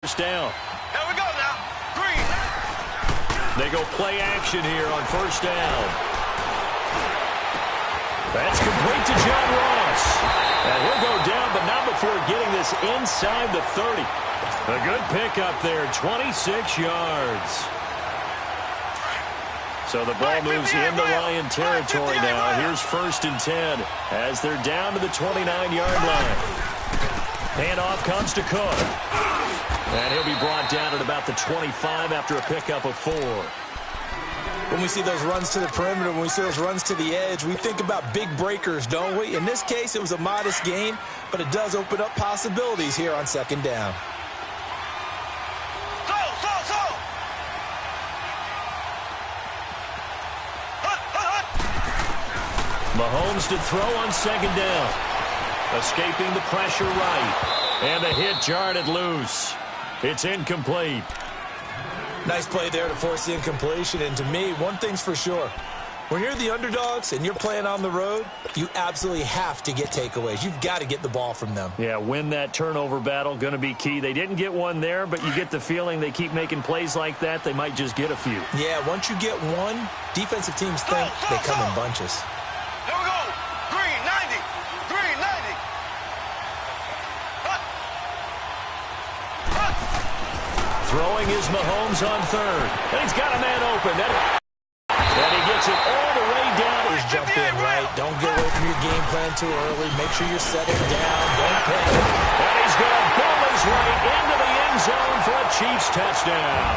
First down. Here we go now. Green. They go play action here on first down. That's complete to John Ross. And he'll go down, but not before getting this inside the 30. A good pickup there, 26 yards. So the ball moves into Lion territory now. Here's first and 10 as they're down to the 29-yard line. Handoff comes to Cook. And he'll be brought down at about the 25 after a pickup of 4. When we see those runs to the perimeter, when we see those runs to the edge, we think about big breakers, don't we? In this case, it was a modest gain, but it does open up possibilities here on second down. Mahomes to throw on second down. Escaping the pressure right. And the hit jarred loose. It's incomplete. Nice play there to force the incompletion. And to me, one thing's for sure. When you're the underdogs and you're playing on the road, you absolutely have to get takeaways. You've got to get the ball from them. Yeah, win that turnover battle, going to be key. They didn't get one there, but you get the feeling they keep making plays like that, they might just get a few. Yeah, once you get one, defensive teams think they come in bunches. Here we go. Green, 90. Green, 90. Throwing is Mahomes on third. And he's got a man open. And he gets it all the way down. Just jump in right. Don't get away from your game plan too early. Make sure you're setting down. Don't panic. And he's going to pull his way into the end zone for a Chiefs touchdown.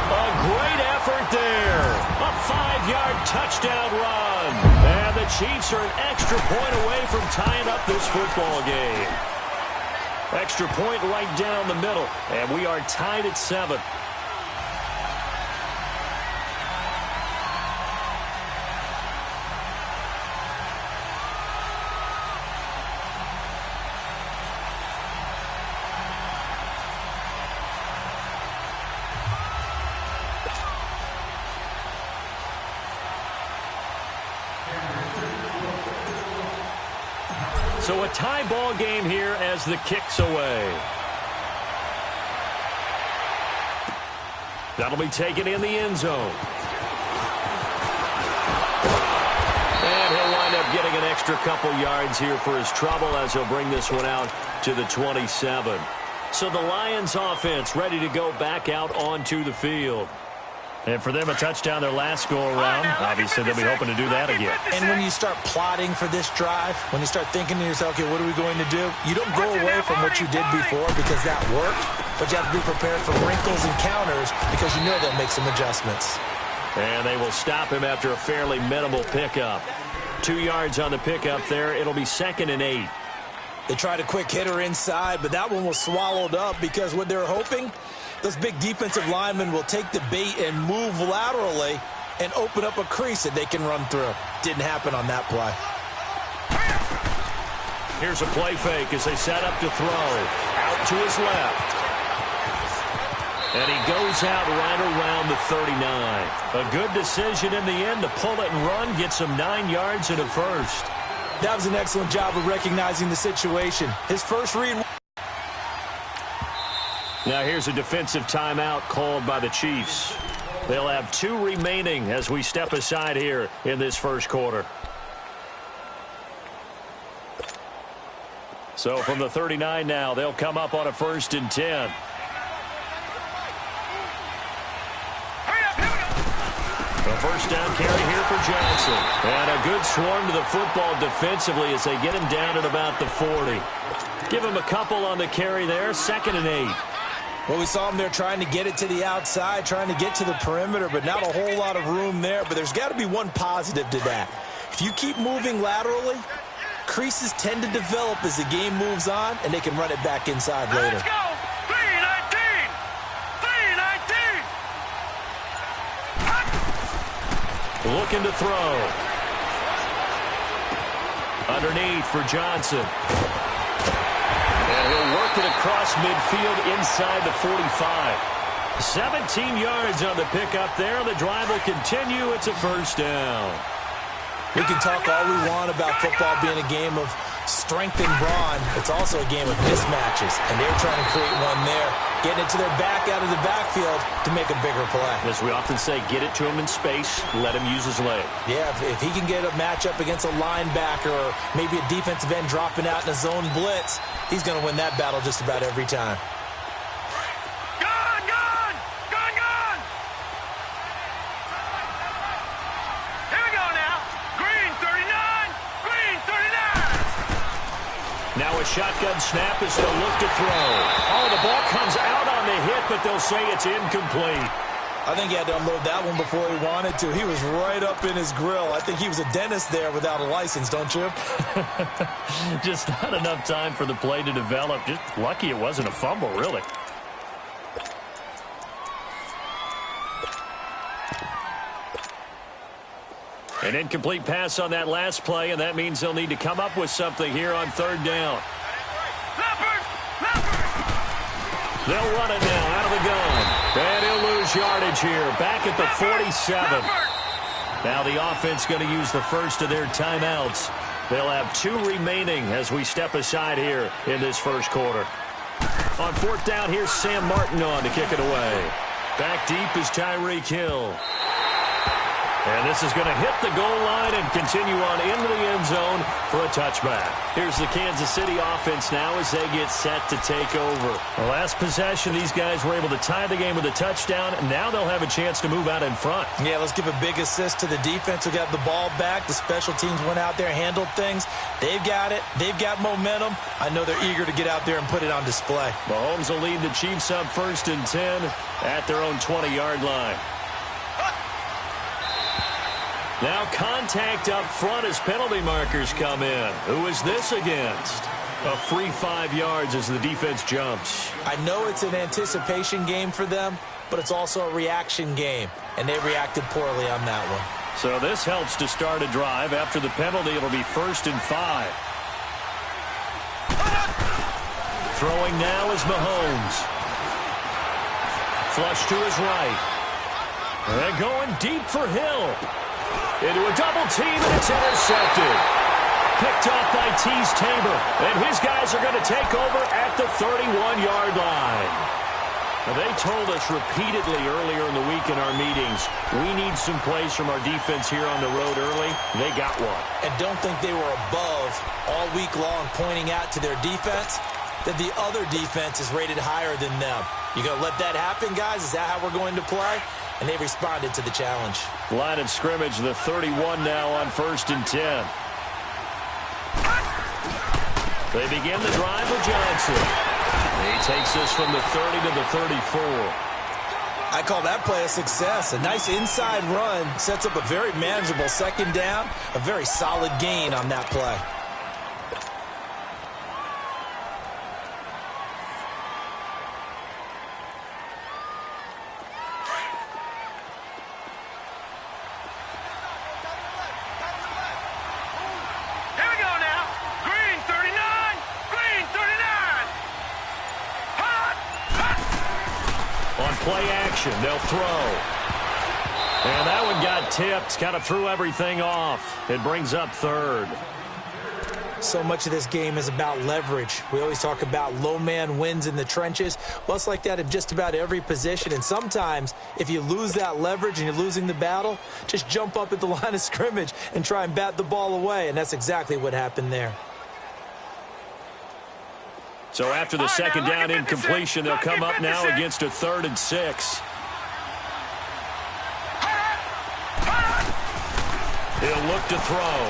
A great effort there. A 5-yard touchdown run. And the Chiefs are an extra point away from tying up this football game. Extra point right down the middle. And we are tied at 7. So a tie ball game here as the kick's away. That'll be taken in the end zone. And he'll wind up getting an extra couple yards here for his trouble as he'll bring this one out to the 27. So the Lions offense ready to go back out onto the field. And for them, a touchdown their last go-around. Obviously, they'll be hoping to do that again. And when you start plotting for this drive, when you start thinking to yourself, okay, what are we going to do? You don't go away from what you did before because that worked, but you have to be prepared for wrinkles and counters because you know they'll make some adjustments. And they will stop him after a fairly minimal pickup. 2 yards on the pickup there. It'll be 2nd and 8. They tried a quick hitter inside, but that one was swallowed up because what they're hoping, those big defensive linemen will take the bait and move laterally and open up a crease that they can run through. Didn't happen on that play. Here's a play fake as they set up to throw. Out to his left. And he goes out right around the 39. A good decision in the end to pull it and run, get some 9 yards and a first. That was an excellent job of recognizing the situation. His first read. Now here's a defensive timeout called by the Chiefs. They'll have 2 remaining as we step aside here in this first quarter. So from the 39 now, they'll come up on a 1st and 10. A first down carry here for Johnson. And a good swarm to the football defensively as they get him down at about the 40. Give him a couple on the carry there, 2nd and 8. Well, we saw him there trying to get it to the outside, trying to get to the perimeter, but not a whole lot of room there. But there's got to be one positive to that. If you keep moving laterally, creases tend to develop as the game moves on, and they can run it back inside later. Let's go. 319. 319. Looking to throw. Underneath for Johnson. And he'll work it across midfield inside the 45. 17 yards on the pickup there. The drive will continue. It's a first down. We can talk all we want about football being a game of strength and brawn. It's also a game of mismatches, and they're trying to create one there, getting it to their back out of the backfield to make a bigger play. As we often say, get it to him in space, let him use his leg. Yeah, if he can get a matchup against a linebacker or maybe a defensive end dropping out in a zone blitz, he's going to win that battle just about every time. Now a shotgun snap as they'll look to throw. Oh, the ball comes out on the hit, but they'll say it's incomplete. I think he had to unload that one before he wanted to. He was right up in his grill. I think he was a dentist there without a license, don't you? Just not enough time for the play to develop. Just lucky it wasn't a fumble, really. An incomplete pass on that last play, and that means they'll need to come up with something here on third down. They'll run it now out of the gun. And he'll lose yardage here, back at the 47. Now the offense going to use the first of their timeouts. They'll have 2 remaining as we step aside here in this first quarter. On fourth down, here's Sam Martin on to kick it away. Back deep is Tyreek Hill. And this is going to hit the goal line and continue on into the end zone for a touchback. Here's the Kansas City offense now as they get set to take over. The last possession, these guys were able to tie the game with a touchdown, and now they'll have a chance to move out in front. Yeah, let's give a big assist to the defense who got the ball back. The special teams went out there, handled things. They've got it. They've got momentum. I know they're eager to get out there and put it on display. Mahomes will lead the Chiefs up 1st and 10 at their own 20-yard line. Now contact up front as penalty markers come in. Who is this against? A free 5 yards as the defense jumps. I know it's an anticipation game for them, but it's also a reaction game, and they reacted poorly on that one. So this helps to start a drive. After the penalty, it'll be 1st and 5. Throwing now is Mahomes. Flush to his right. And going deep for Hill. Into a double team, and it's intercepted. Picked off by Tease Tabor, and his guys are going to take over at the 31-yard line. Now, they told us repeatedly earlier in the week in our meetings, we need some plays from our defense here on the road early. They got one. And don't think they were above all week long pointing out to their defense that the other defense is rated higher than them. You going to let that happen, guys? Is that how we're going to play? And they responded to the challenge. Line of scrimmage, the 31 now on 1st and 10. They begin the drive with Johnson. He takes this from the 30 to the 34. I call that play a success. A nice inside run sets up a very manageable 2nd down. A very solid gain on that play. Play action, they'll throw. And that one got tipped, kind of threw everything off. It brings up 3rd. So much of this game is about leverage. We always talk about low man wins in the trenches. Well, it's like that in just about every position. And sometimes, if you lose that leverage and you're losing the battle, just jump up at the line of scrimmage and try and bat the ball away. And that's exactly what happened there. So after the 2nd down incompletion, they'll come up now against a 3rd and 6. He'll look to throw.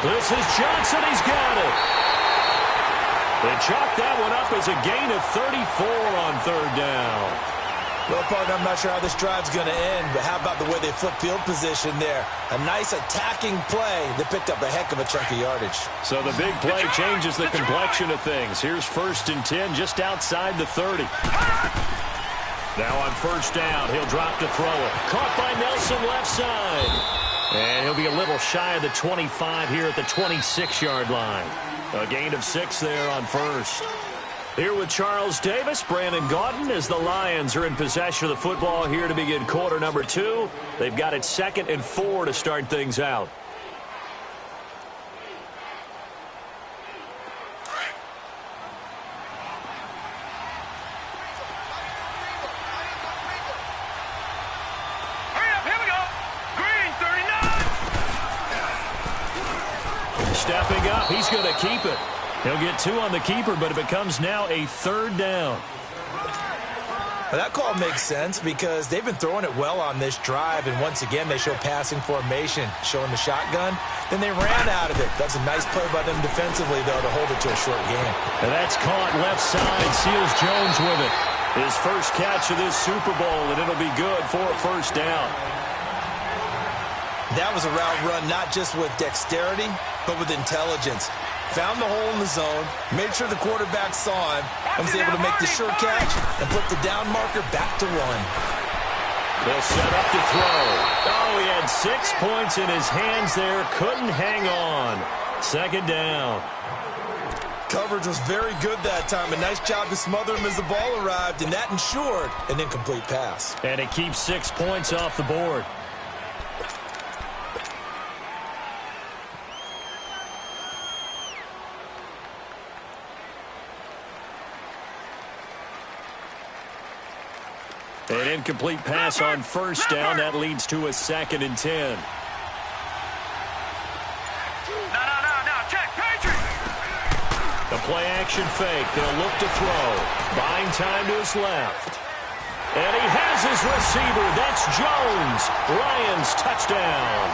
This is Johnson. He's got it. They chalk that one up as a gain of 34 on 3rd down. Well, partner, I'm not sure how this drive's going to end, but how about the way they flip field position there? A nice attacking play that picked up a heck of a chunk of yardage. So the big play changes the complexion of things. Here's 1st and 10 just outside the 30. Now on 1st down, he'll drop to throw it. Caught by Nelson left side. And he'll be a little shy of the 25 here at the 26-yard line. A gain of 6 there on 1st. Here with Charles Davis, Brandon Gaudin, as the Lions are in possession of the football here to begin quarter number 2. They've got it 2nd and 4 to start things out. He's going to keep it. He'll get 2 on the keeper, but it becomes now a 3rd down. Well, that call makes sense because they've been throwing it well on this drive, and once again, they show passing formation, showing the shotgun. Then they ran out of it. That's a nice play by them defensively, though, to hold it to a short game. And that's caught left side. Seals Jones with it. His first catch of this Super Bowl, and it'll be good for a 1st down. That was a route run not just with dexterity, but with intelligence. Found the hole in the zone, made sure the quarterback saw him, and was able to make the sure catch and flip the down marker back to 1. They'll set up to throw. Oh, he had 6 points in his hands there. Couldn't hang on. 2nd down. Coverage was very good that time. A nice job to smother him as the ball arrived, and that ensured an incomplete pass. And it keeps 6 points off the board. An incomplete pass on 1st down. That leads to a 2nd and 10. Check, Patriot! The play-action fake. They'll look to throw. Buying time to his left. And he has his receiver. That's Jones. Lions touchdown.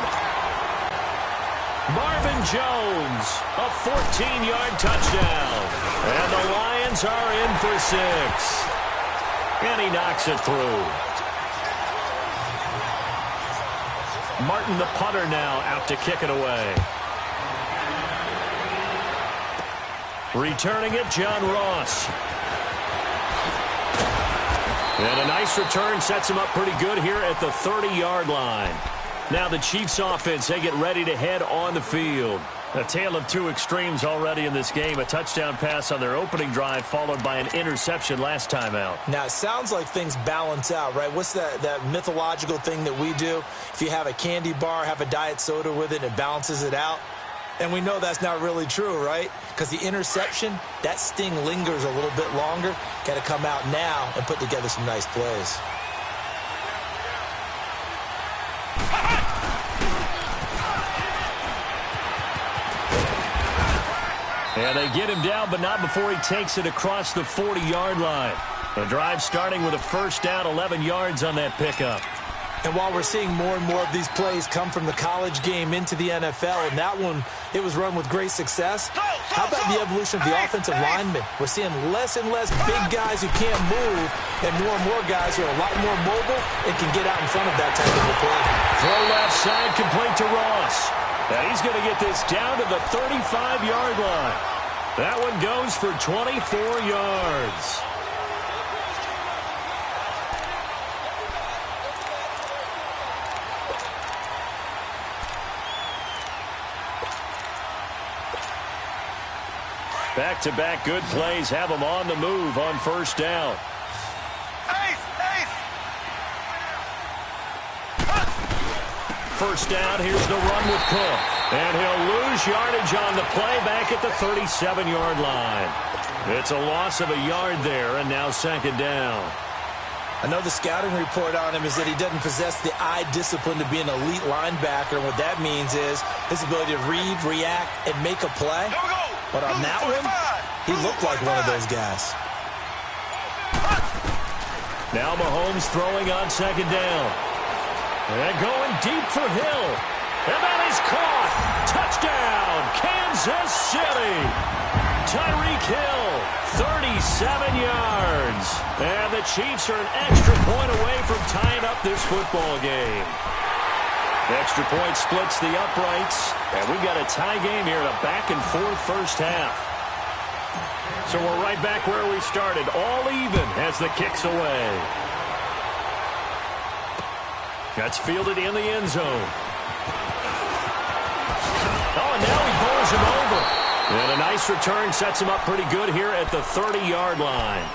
Marvin Jones, a 14-yard touchdown. And the Lions are in for 6. And he knocks it through. Martin, the punter, now out to kick it away. Returning it, John Ross. And a nice return sets him up pretty good here at the 30-yard line. Now the Chiefs offense, they get ready to head on the field. A tale of 2 extremes already in this game. A touchdown pass on their opening drive followed by an interception last time out. Now, it sounds like things balance out, right? What's that mythological thing that we do? If you have a candy bar, have a diet soda with it, it balances it out. And we know that's not really true, right? Because the interception, that sting lingers a little bit longer. Got to come out now and put together some nice plays. And they get him down, but not before he takes it across the 40-yard line. The drive starting with a 1st down, 11 yards on that pickup. And while we're seeing more and more of these plays come from the college game into the NFL, and that one, it was run with great success, how about the evolution of the offensive linemen? We're seeing less and less big guys who can't move, and more guys who are a lot more mobile and can get out in front of that type of a play. Throw left side, complete to Ross. And he's going to get this down to the 35-yard line. That one goes for 24 yards. Back-to-back good plays have them on the move on 1st down. First down, here's the run with Cook. And he'll lose yardage on the play back at the 37-yard line. It's a loss of a yard there, and now 2nd down. I know the scouting report on him is that he doesn't possess the eye discipline to be an elite linebacker. And what that means is his ability to read, react, and make a play. But on that one, he looked like one of those guys. Now Mahomes throwing on 2nd down. And going deep for Hill. And that is caught. Touchdown, Kansas City. Tyreek Hill, 37 yards. And the Chiefs are an extra point away from tying up this football game. Extra point splits the uprights. And we've got a tie game here in a back-and-forth first half. So we're right back where we started, all even as the kick's away. That's fielded in the end zone. Oh, and now he bowls him over. And a nice return sets him up pretty good here at the 30-yard line.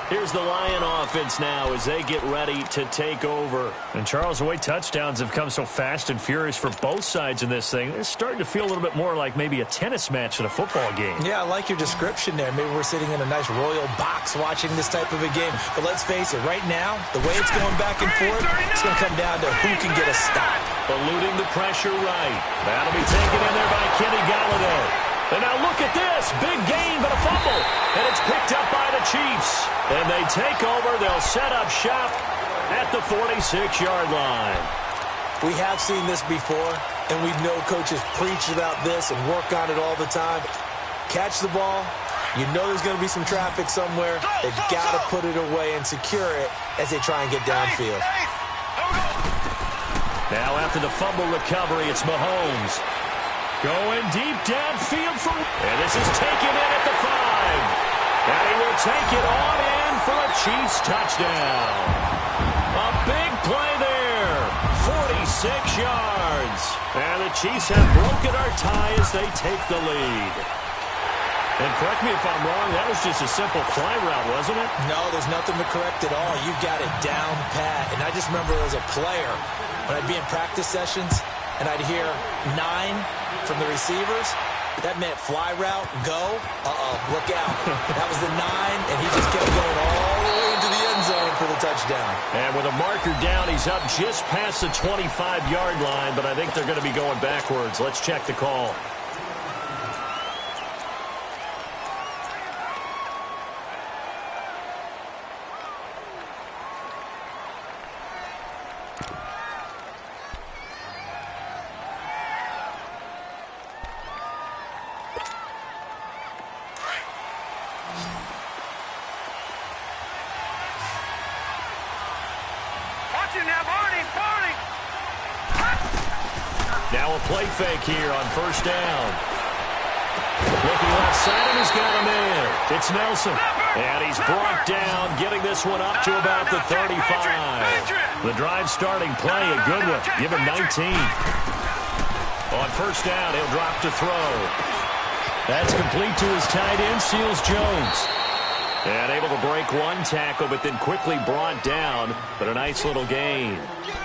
Here's the Lion offense now as they get ready to take over. And Charles, the way touchdowns have come so fast and furious for both sides in this thing, it's starting to feel a little bit more like maybe a tennis match than a football game. Yeah, I like your description there. Maybe we're sitting in a nice royal box watching this type of a game. But let's face it, right now, the way it's going back and forth, it's going to come down to who can get a stop. Eluding the pressure right. That'll be taken in there by Kenny Golladay. And now look at this. Big gain, but a fumble. And it's picked up by the Chiefs. And they take over. They'll set up shop at the 46-yard line. We have seen this before, and we know coaches preach about this and work on it all the time. Catch the ball. You know there's going to be some traffic somewhere. They've got to put it away and secure it as they try and get downfield. Now after the fumble recovery, it's Mahomes. Going deep downfield for... And this is taken in at the 5. And he will take it on in for a Chiefs touchdown. A big play there. 46 yards. And the Chiefs have broken our tie as they take the lead. And correct me if I'm wrong, that was just a simple fly route, wasn't it? No, there's nothing to correct at all. You've got it down pat. And I just remember as a player, when I'd be in practice sessions and I'd hear 9 from the receivers, that meant fly route, go. Look out. That was the 9, and he just kept going all the way into the end zone for the touchdown. And with a marker down, he's up just past the 25-yard line, but I think they're going to be going backwards. Let's check the call. Now a play fake here on first down. Looking left side, and he's got him in. It's Nelson. And he's brought down, getting this one up to about the 35. The drive starting play, a good one. Give him 19. On first down, he'll drop to throw. That's complete to his tight end, Seals Jones. And able to break one tackle, but then quickly brought down. But a nice little gain.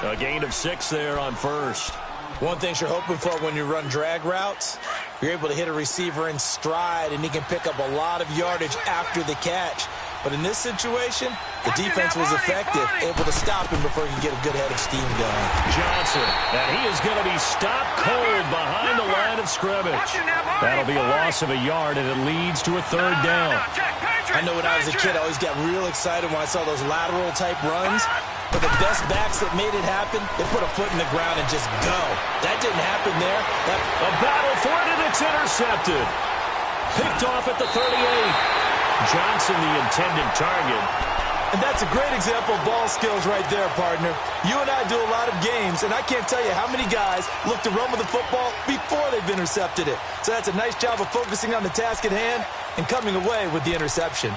A gain of 6 there on first. One thing you're hoping for when you run drag routes, you're able to hit a receiver in stride, and he can pick up a lot of yardage after the catch. But in this situation, the defense was effective, able to stop him before he could get a good head of steam going. Johnson, and he is going to be stopped cold behind the line of scrimmage. That'll be a loss of a yard, and it leads to a third down. I know when I was a kid, I always got real excited when I saw those lateral-type runs. But the best backs that made it happen, they put a foot in the ground and just go. That didn't happen there. A battle for it, and it's intercepted. Picked off at the 38. Johnson, the intended target. And that's a great example of ball skills right there, partner. You and I do a lot of games, and I can't tell you how many guys look to run with the football before they've intercepted it. So that's a nice job of focusing on the task at hand and coming away with the interception.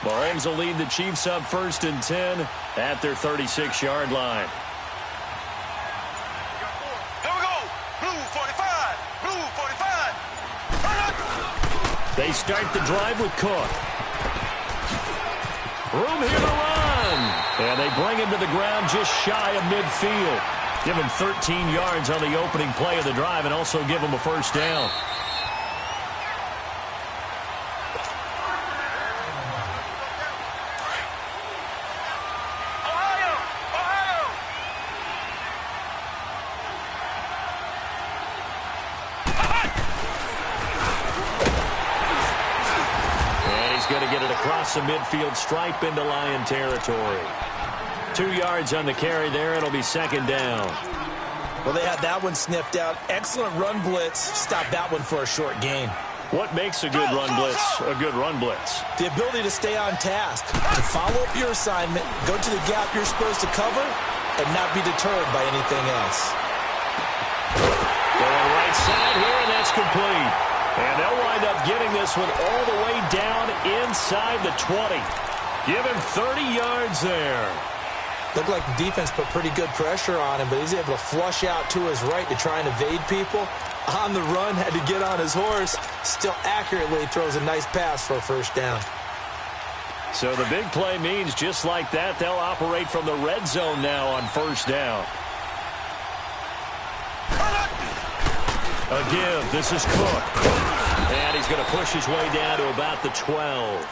Mahomes will lead the Chiefs up 1st and 10 at their 36-yard line. Here we go. Blue 45. Blue 45. They start the drive with Cook. Room here to run. And they bring him to the ground just shy of midfield. Give him 13 yards on the opening play of the drive and also give him a first down. Going to get it across the midfield stripe into Lion territory. 2 yards on the carry there. It'll be 2nd down. Well, they had that one sniffed out. Excellent run blitz. Stop that one for a short gain. What makes a good run blitz a good run blitz? The ability to stay on task, to follow up your assignment, go to the gap you're supposed to cover, and not be deterred by anything else. Going right side here, and that's complete. And they'll wind up getting this one all the way down inside the 20. Give him 30 yards there. Looked like the defense put pretty good pressure on him, but he's able to flush out to his right to try and evade people. On the run, had to get on his horse. Still accurately throws a nice pass for a first down. So the big play means just like that, they'll operate from the red zone now on first down. A give. This is Cook. And he's going to push his way down to about the 12.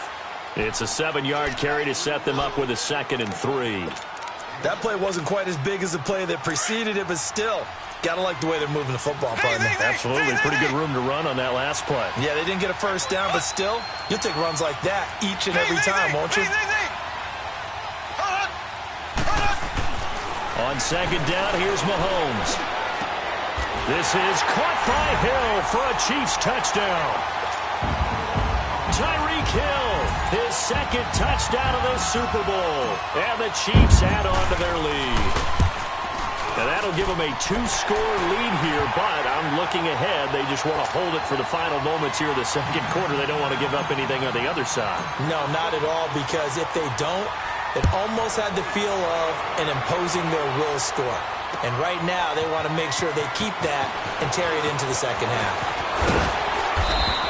It's a 7-yard carry to set them up with a 2nd and 3. That play wasn't quite as big as the play that preceded it, but still, gotta like the way they're moving the football, partner. Absolutely. Pretty good room to run on that last play. Yeah, they didn't get a first down, but still, you'll take runs like that each and every time, won't you? On 2nd down, here's Mahomes. This is caught by Hill for a Chiefs touchdown. Tyreek Hill, his 2nd touchdown of the Super Bowl. And the Chiefs add on to their lead. Now that'll give them a 2-score lead here, but I'm looking ahead. They just want to hold it for the final moments here of the 2nd quarter. They don't want to give up anything on the other side. No, not at all, because if they don't, it almost had the feel of an imposing their will score. And right now, they want to make sure they keep that and carry it into the 2nd half.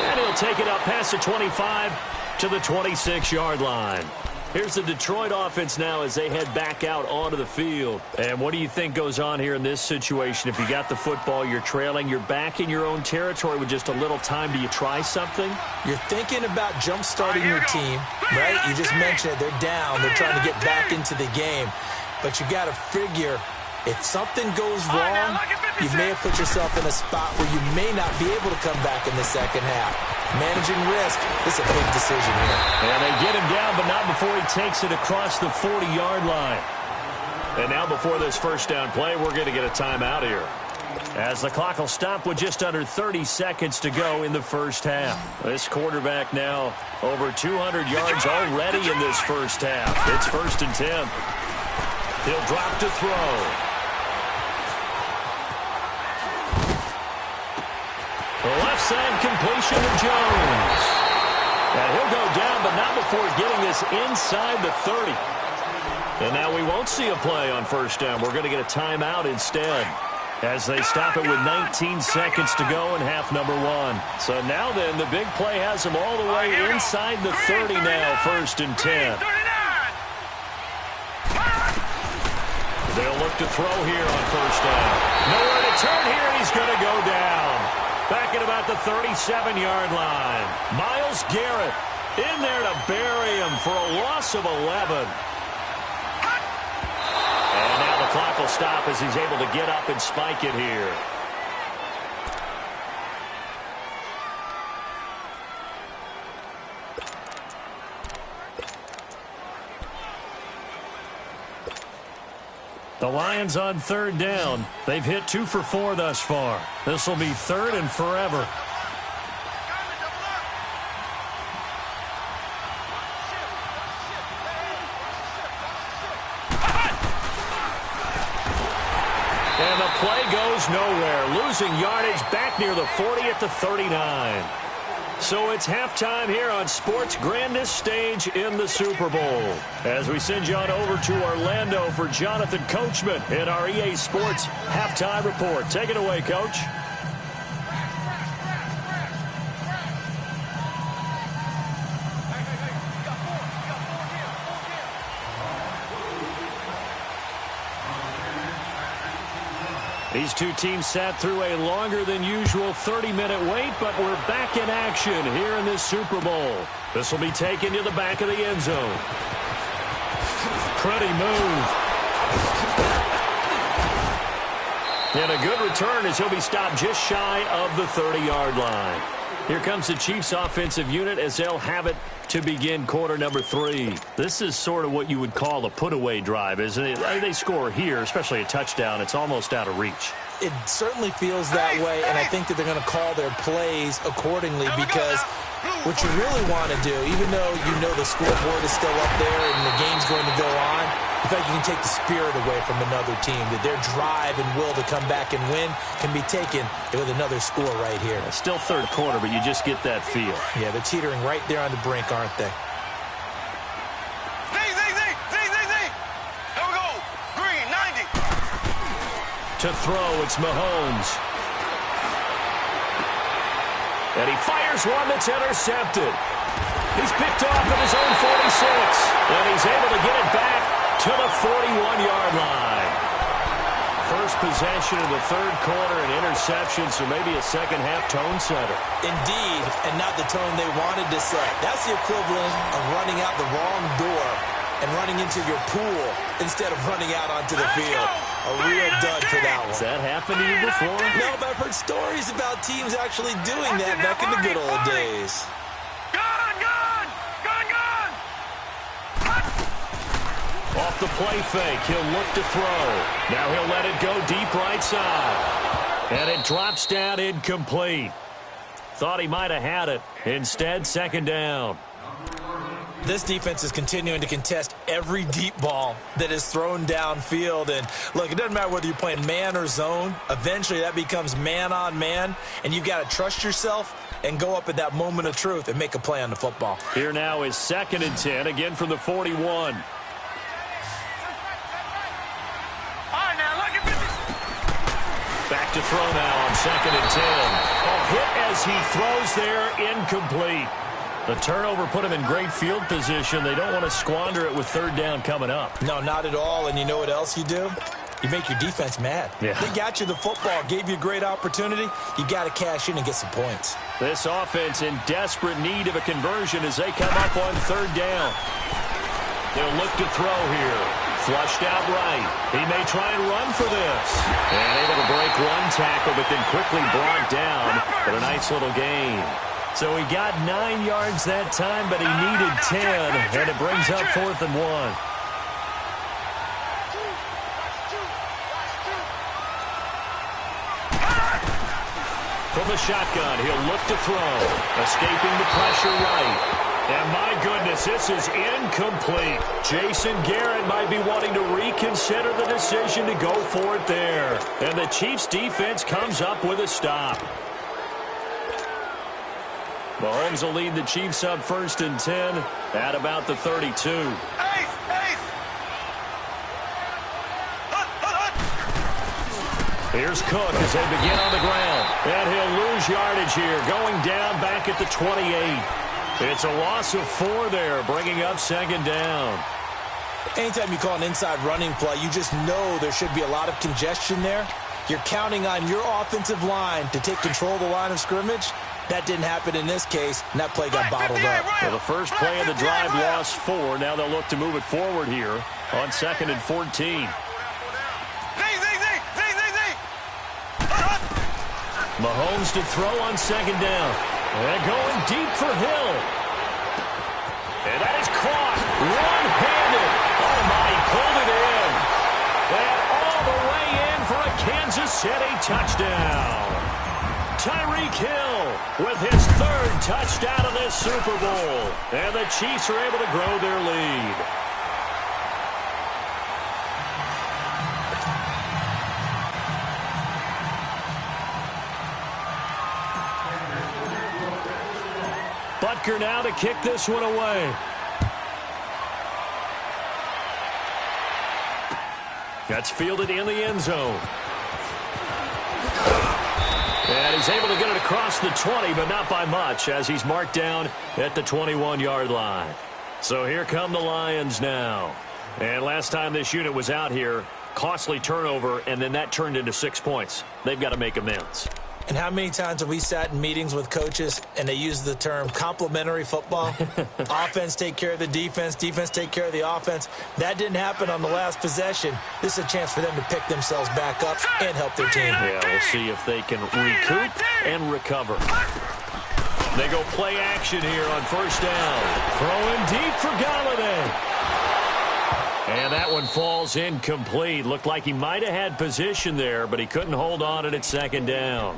And he'll take it up past the 25 to the 26-yard line. Here's the Detroit offense now as they head back out onto the field. And what do you think goes on here in this situation? If you got the football, you're trailing, you're back in your own territory with just a little time. Do you try something? You're thinking about jump-starting your team, right? You just mentioned it. They're down. They're trying to get back into the game. But you got to figure, if something goes wrong, you may have put yourself in a spot where you may not be able to come back in the 2nd half. Managing risk, this is a big decision here. And they get him down, but not before he takes it across the 40-yard line. And now before this first down play, we're going to get a timeout here, as the clock will stop with just under 30 seconds to go in the first half. This quarterback now over 200 yards already in this first half. It's 1st and 10. He'll drop to throw. The left side completion to Jones. And he'll go down, but not before getting this inside the 30. And now we won't see a play on first down. We're going to get a timeout instead, as they stop it with 19 seconds to go in half number 1. So now then, the big play has them all the way inside the 30 now, 1st and 10. They'll look to throw here on first down. Nowhere to turn here. He's going to go down. Back at about the 37-yard line. Myles Garrett in there to bury him for a loss of 11. And now the clock will stop as he's able to get up and spike it here. The Lions on 3rd down. They've hit 2 for 4 thus far. This will be 3rd and forever. And the play goes nowhere. Losing yardage back near the 40 at the 39. So it's halftime here on sports' grandest stage in the Super Bowl, as we send you on over to Orlando for Jonathan Coachman in our EA Sports Halftime Report. Take it away, Coach. These two teams sat through a longer than usual 30-minute wait, but we're back in action here in this Super Bowl. This will be taken to the back of the end zone. Pretty move. And a good return as he'll be stopped just shy of the 30-yard line. Here comes the Chiefs offensive unit as they'll have it to begin quarter number 3. This is sort of what you would call a put-away drive, isn't it? They score here, especially a touchdown. It's almost out of reach. It certainly feels that way, and I think that they're going to call their plays accordingly, because what you really want to do, even though you know the scoreboard is still up there and the game's going to go on, you feel like you can take the spirit away from another team, that their drive and will to come back and win can be taken with another score right here. It's still 3rd quarter, but you just get that feel. Yeah, they're teetering right there on the brink, aren't they? Here we go. Green, 90. To throw, it's Mahomes. And he fires one that's intercepted. He's picked off at his own 46. And he's able to get it back to the 41-yard line. first possession of the third quarter, an interception, so maybe a second-half tone setter. Indeed, and not the tone they wanted to set. That's the equivalent of running out the wrong door and running into your pool instead of running out onto the field. A real dud for that one. Has that happened to you before? No, but I've heard stories about teams actually doing that back in the good old days. Off the play fake, he'll look to throw. Now he'll let it go deep right side. And it drops down incomplete. Thought he might have had it. Instead, second down. This defense is continuing to contest every deep ball that is thrown downfield. And, look, it doesn't matter whether you're playing man or zone. Eventually, that becomes man-on-man, and you've got to trust yourself and go up at that moment of truth and make a play on the football. Here now is 2nd and 10, again from the 41. Back to throw now on 2nd and 10. A hit as he throws there, incomplete. The turnover put him in great field position. They don't want to squander it with third down coming up. No, not at all. And you know what else you do? You make your defense mad. Yeah. They got you the football, gave you a great opportunity. You got to cash in and get some points. This offense in desperate need of a conversion as they come up on third down. They'll look to throw here. Flushed out right. He may try and run for this. And able to break one tackle, but then quickly brought down. But a nice little gain. So he got 9 yards that time, but he needed 10, and it brings up 4th and 1. From the shotgun, he'll look to throw. Escaping the pressure right. And my goodness, this is incomplete. Jason Garrett might be wanting to reconsider the decision to go for it there. And the Chiefs defense comes up with a stop. Mahomes will lead the Chiefs up 1st and 10 at about the 32. Here's Cook as they begin on the ground. And he'll lose yardage here, going down back at the 28. It's a loss of 4 there, bringing up 2nd down. Anytime you call an inside running play, you just know there should be a lot of congestion there. You're counting on your offensive line to take control of the line of scrimmage. That didn't happen in this case, and that play got bottled up. Well, the first play of the drive lost 4. Now they'll look to move it forward here on 2nd and 14. Mahomes to throw on 2nd down. And going deep for Hill. And that is caught. One-handed. Oh, my, he pulled it in. And all the way in for a Kansas City touchdown. Tyreek Hill with his 3rd touchdown of this Super Bowl. And the Chiefs are able to grow their lead. Butker now to kick this one away. That's fielded in the end zone. And he's able to get it across the 20, but not by much, as he's marked down at the 21-yard line. So here come the Lions now. And last time this unit was out here, costly turnover, and then that turned into 6 points. They've got to make amends. And how many times have we sat in meetings with coaches and they use the term complementary football? Offense take care of the defense, defense take care of the offense. That didn't happen on the last possession. This is a chance for them to pick themselves back up and help their team. Yeah, we'll see if they can recoup and recover. They go play action here on 1st down. Throwing deep for Galladay. And that one falls incomplete. Looked like he might have had position there, but he couldn't hold on at 2nd down.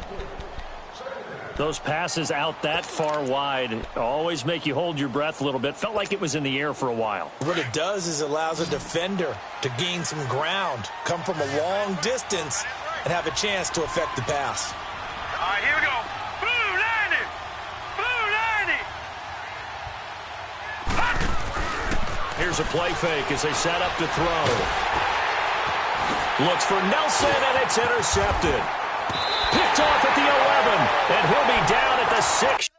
Those passes out that far wide always make you hold your breath a little bit. Felt like it was in the air for a while. What it does is it allows a defender to gain some ground, come from a long distance, and have a chance to affect the pass. All right, here we go. Blue 90. Blue 90. Here's a play fake as they set up to throw. Looks for Nelson, and it's intercepted. Picked off at the 11, and he'll be down at the 6.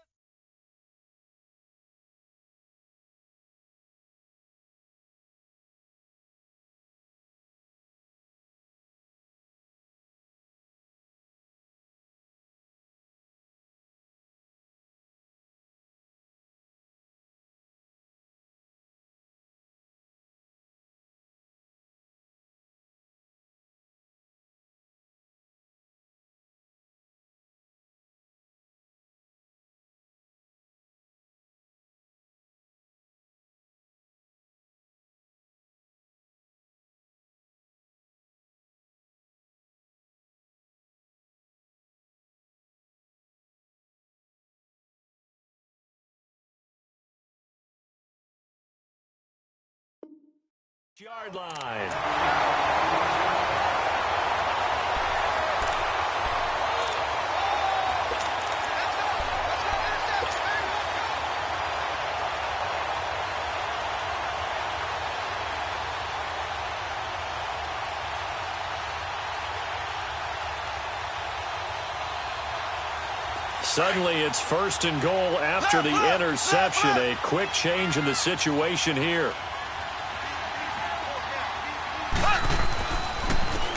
Yard line. Suddenly, it's 1st and goal after the interception. A quick change in the situation here.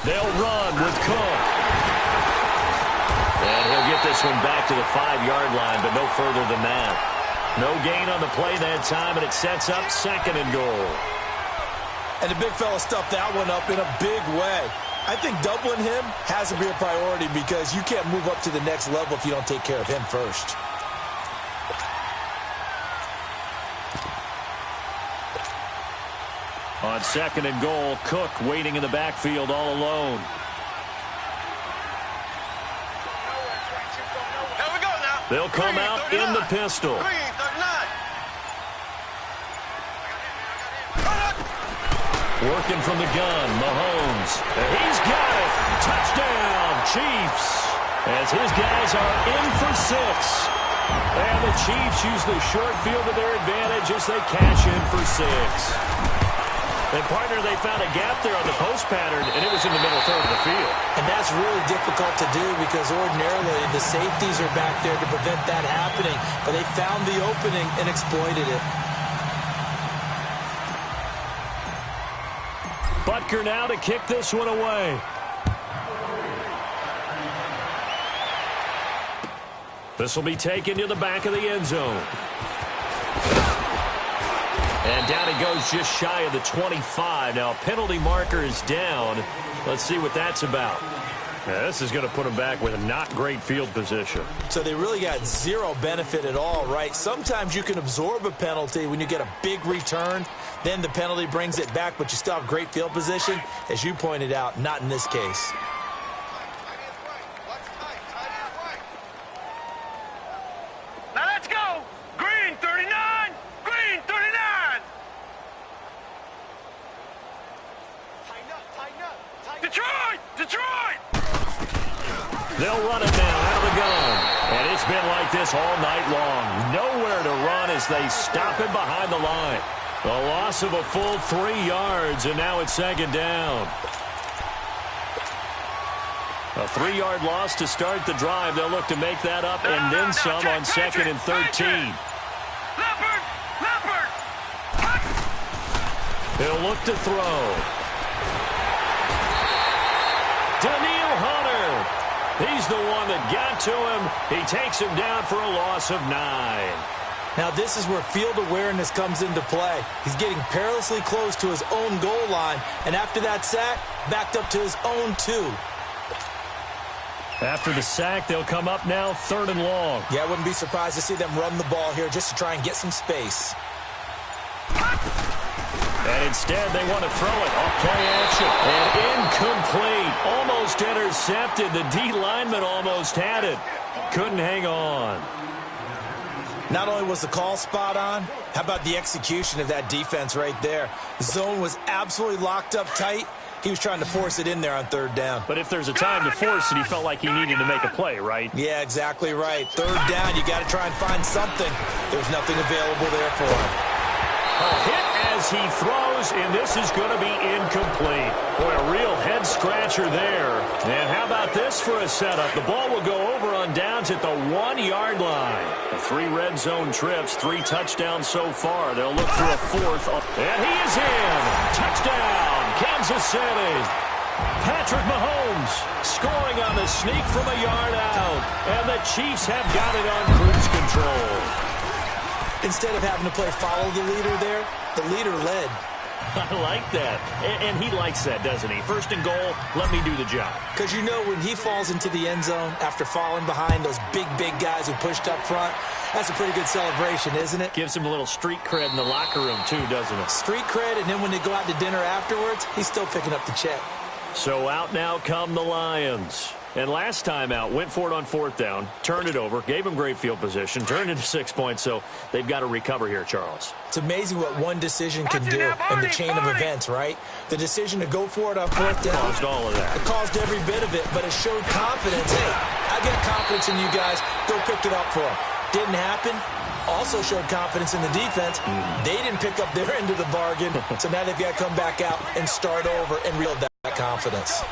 They'll run with Cook. And he'll get this one back to the 5-yard line, but no further than that. No gain on the play that time, and it sets up 2nd and goal. And the big fella stuffed that one up in a big way. I think doubling him has to be a priority because you can't move up to the next level if you don't take care of him first. On 2nd and goal, Cook waiting in the backfield all alone. Here we go now. They'll come out in the pistol. Working from the gun, Mahomes. He's got it. Touchdown, Chiefs. As his guys are in for 6. And the Chiefs use the short field to their advantage as they cash in for 6. And, partner, they found a gap there on the post pattern, and it was in the middle third of the field. And that's really difficult to do because ordinarily the safeties are back there to prevent that happening. But they found the opening and exploited it. Butker now to kick this one away. This will be taken to the back of the end zone. And down he goes just shy of the 25. Now a penalty marker is down. Let's see what that's about. Now, this is going to put him back with a not great field position. So they really got zero benefit at all, right? Sometimes you can absorb a penalty when you get a big return. Then the penalty brings it back, but you still have great field position. As you pointed out, not in this case. Now let's go. Green 39. Green 39. Tighten up. Detroit. Detroit. They'll run it now out of the gun. And it's been like this all night long. Nowhere to run as they stop him behind the line. A loss of a full 3 yards, and now it's 2nd down. A 3-yard loss to start the drive. They'll look to make that up and then some on 2nd and 13. Leopard. He'll look to throw. Daniil Hunter. He's the one that got to him. He takes him down for a loss of 9. Now this is where field awareness comes into play. He's getting perilously close to his own goal line, and after that sack, backed up to his own 2. After the sack, they'll come up now 3rd and long. Yeah, I wouldn't be surprised to see them run the ball here just to try and get some space. And instead, they want to throw it off play action. And incomplete. Almost intercepted. The D lineman almost had it. Couldn't hang on. Not only was the call spot on, how about the execution of that defense right there? The zone was absolutely locked up tight. He was trying to force it in there on 3rd down. But if there's a time to force it, he felt like he needed to make a play, right? Yeah, exactly right. 3rd down, you got to try and find something. There's nothing available there for him. A hit as he throws, and this is going to be incomplete. Boy, a real head-scratcher there. And how about this for a setup? The ball will go over on downs at the 1-yard line. 3 red zone trips, 3 touchdowns so far. They'll look for a 4th. And he is in. Touchdown, Kansas City. Patrick Mahomes scoring on the sneak from a yard out. And the Chiefs have got it on cruise control. Instead of having to play follow the leader there, the leader led. I like that. And he likes that, doesn't he? 1st and goal, let me do the job. Because you know when he falls into the end zone after falling behind those big guys who pushed up front, that's a pretty good celebration, isn't it? Gives him a little street cred in the locker room, too, doesn't it? Street cred, and then when they go out to dinner afterwards, he's still picking up the check. So out now come the Lions. And last time out, went for it on fourth down, turned it over, gave them great field position, turned into 6 points, so they've got to recover here, Charles. It's amazing what one decision can do in the chain of events, right? The decision to go for it on fourth down. Caused all of that. It caused every bit of it, but it showed confidence. Hey, I got confidence in you guys. Go pick it up for them. Didn't happen. Also showed confidence in the defense. They didn't pick up their end of the bargain, so now they've got to come back out and start over and rebuild that confidence.